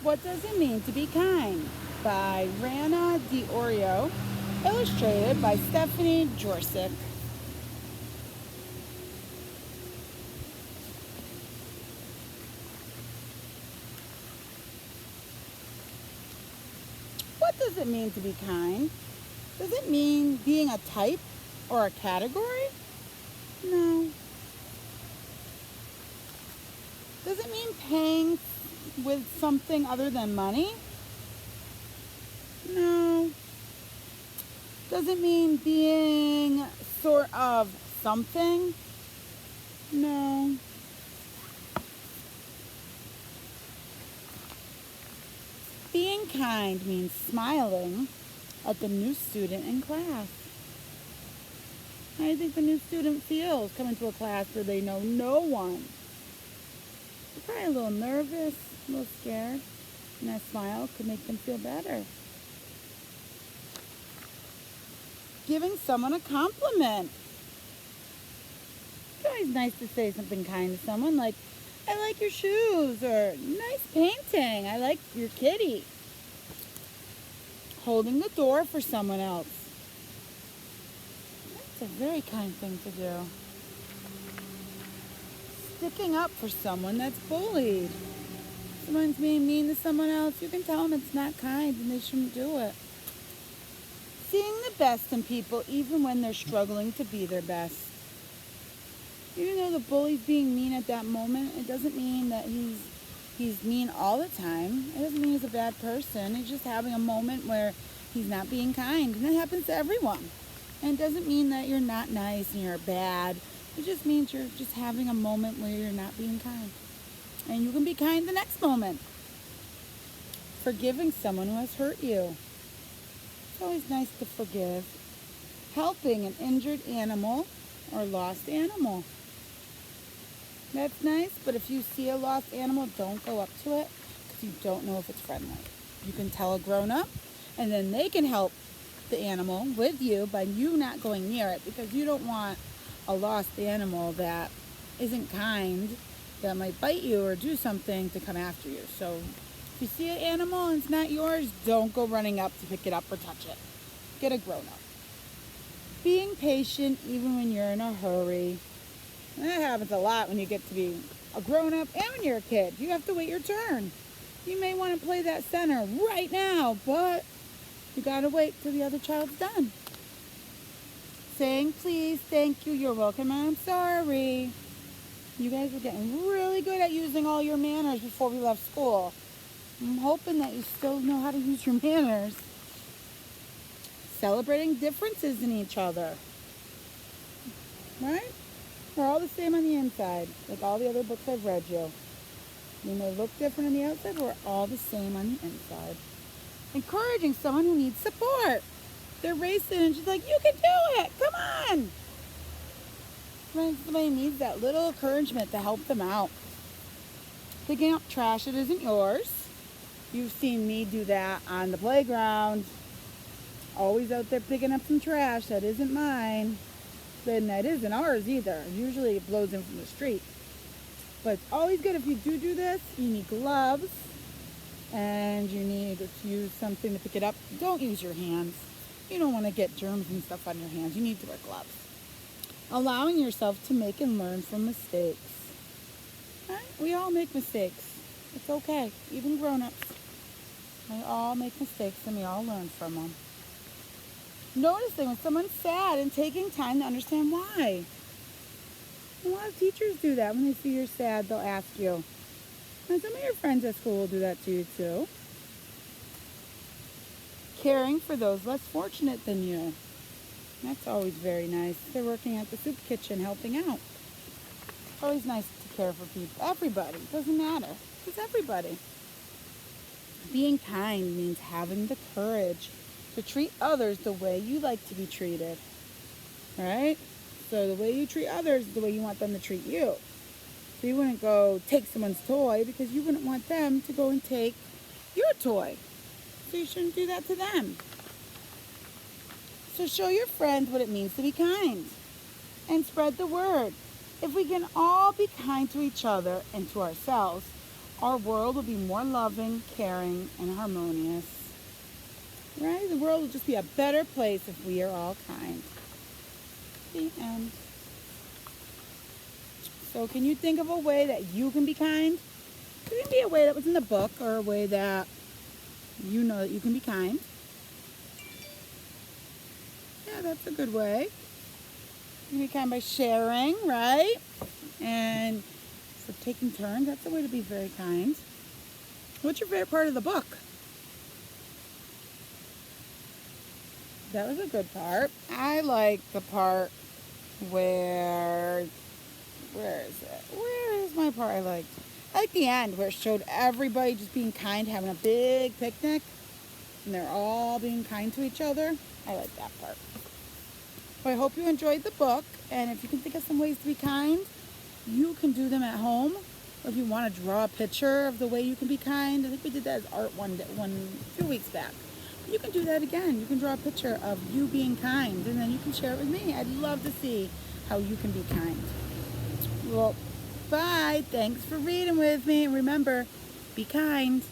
What Does It Mean to Be Kind? By Rana Diorio, illustrated by Stephanie Jorsic. What does it mean to be kind? Does it mean being a type or a category? No. Does it mean paying with something other than money? No. Does it mean being sort of something? No. Being kind means smiling at the new student in class. How do you think the new student feels coming to a class where they know no one? They're probably a little nervous, a little scared, and that smile could make them feel better. Giving someone a compliment. It's always nice to say something kind to someone, like, I like your shoes, or nice painting, I like your kitty. Holding the door for someone else. That's a very kind thing to do. Sticking up for someone that's bullied. Someone's being mean to someone else, you can tell them it's not kind and they shouldn't do it. Seeing the best in people even when they're struggling to be their best. Even though the bully's being mean at that moment, it doesn't mean that he's mean all the time. It doesn't mean he's a bad person. He's just having a moment where he's not being kind. And it happens to everyone. And it doesn't mean that you're not nice and you're bad. It just means you're just having a moment where you're not being kind. And you can be kind the next moment. Forgiving someone who has hurt you. It's always nice to forgive. Helping an injured animal or lost animal. That's nice, but if you see a lost animal, don't go up to it because you don't know if it's friendly. You can tell a grown-up, and then they can help the animal with you by you not going near it, because you don't want a lost animal that isn't kind, that might bite you or do something to come after you. So if you see an animal and it's not yours, don't go running up to pick it up or touch it. Get a grown-up. Being patient even when you're in a hurry. That happens a lot when you get to be a grown-up and when you're a kid. You have to wait your turn. You may want to play that center right now, but you got to wait till the other child's done. Saying please, thank you, you're welcome, and I'm sorry. You guys were getting really good at using all your manners before we left school. I'm hoping that you still know how to use your manners. Celebrating differences in each other. Right? We're all the same on the inside, like all the other books I've read you. We may look different on the outside, but we're all the same on the inside. Encouraging someone who needs support. They're racing and she's like, you can do it, come on. When somebody needs that little encouragement to help them out. Picking up trash that isn't yours. You've seen me do that on the playground. Always out there picking up some trash that isn't mine. Then that isn't ours either. Usually it blows in from the street. But it's always good if you do this. You need gloves and you need to use something to pick it up. Don't use your hands. You don't want to get germs and stuff on your hands. You need to wear gloves. Allowing yourself to make and learn from mistakes. Right? We all make mistakes. It's okay. Even grown-ups. We all make mistakes and we all learn from them. Noticing when someone's sad and taking time to understand why. A lot of teachers do that. When they see you're sad, they'll ask you. And some of your friends at school will do that to you too. Caring for those less fortunate than you. That's always very nice. They're working at the soup kitchen helping out. It's always nice to care for people. Everybody. It doesn't matter. It's everybody. Being kind means having the courage to treat others the way you like to be treated. Right? So the way you treat others is the way you want them to treat you. So you wouldn't go take someone's toy because you wouldn't want them to go and take your toy. So you shouldn't do that to them. So show your friends what it means to be kind and spread the word. If we can all be kind to each other and to ourselves, our world will be more loving, caring, and harmonious. Right? The world will just be a better place if we are all kind. The end. So can you think of a way that you can be kind? It can be a way that was in the book or a way that you know that you can be kind. Yeah, that's a good way. You can be kind by sharing, right? And for taking turns, that's a way to be very kind. What's your favorite part of the book? That was a good part. I like the part where is it? Where is my part I liked? I like the end where it showed everybody just being kind, having a big picnic, and they're all being kind to each other. I like that part. Well, I hope you enjoyed the book, and if you can think of some ways to be kind, you can do them at home. Or if you want to draw a picture of the way you can be kind, I think we did that as art a few weeks back. You can do that again. You can draw a picture of you being kind, and then you can share it with me. I'd love to see how you can be kind. Well, bye. Thanks for reading with me. And remember, be kind.